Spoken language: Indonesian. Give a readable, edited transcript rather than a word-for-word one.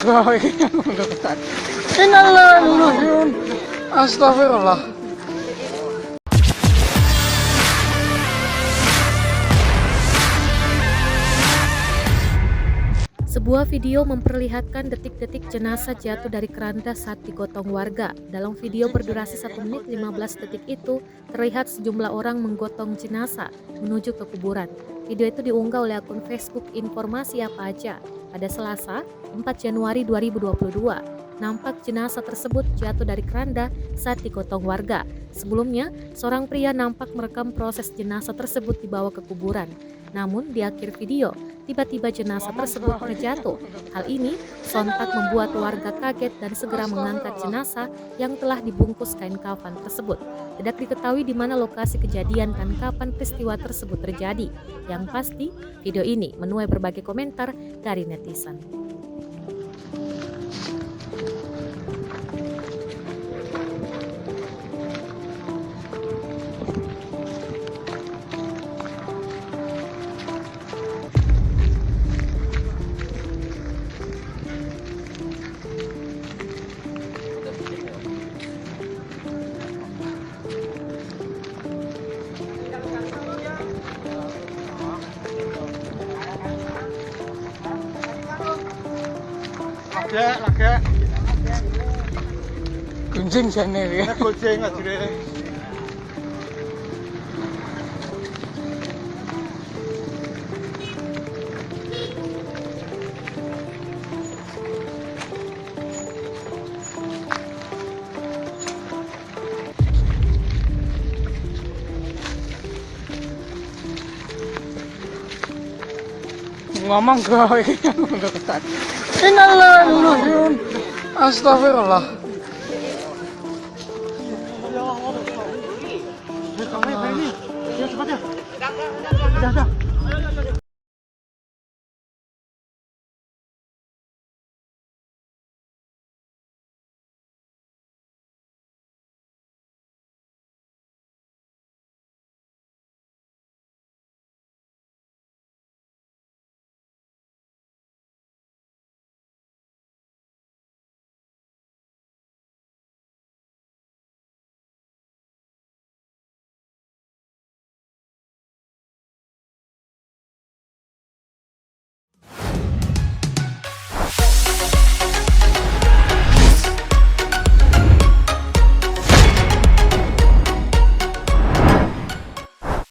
gawe yang mendekat. Innalillahi. Astagfirullah. Sebuah video memperlihatkan detik-detik jenazah jatuh dari keranda saat digotong warga. Dalam video berdurasi 1 menit 15 detik itu, terlihat sejumlah orang menggotong jenazah menuju ke kuburan. Video itu diunggah oleh akun Facebook Informasi Apa Aja pada Selasa, 4 Januari 2022. Nampak jenazah tersebut jatuh dari keranda saat digotong warga. Sebelumnya, seorang pria nampak merekam proses jenazah tersebut dibawa ke kuburan. Namun di akhir video, tiba-tiba jenazah tersebut terjatuh. Hal ini sontak membuat warga kaget dan segera mengangkat jenazah yang telah dibungkus kain kafan tersebut. Tidak diketahui di mana lokasi kejadian dan kapan peristiwa tersebut terjadi. Yang pasti, video ini menuai berbagai komentar dari netizen. Lagi. Kuncing sana ya. Kuncing aja deh. Ngomong gawe yang mendekat. Innalillahi. Astagfirullah.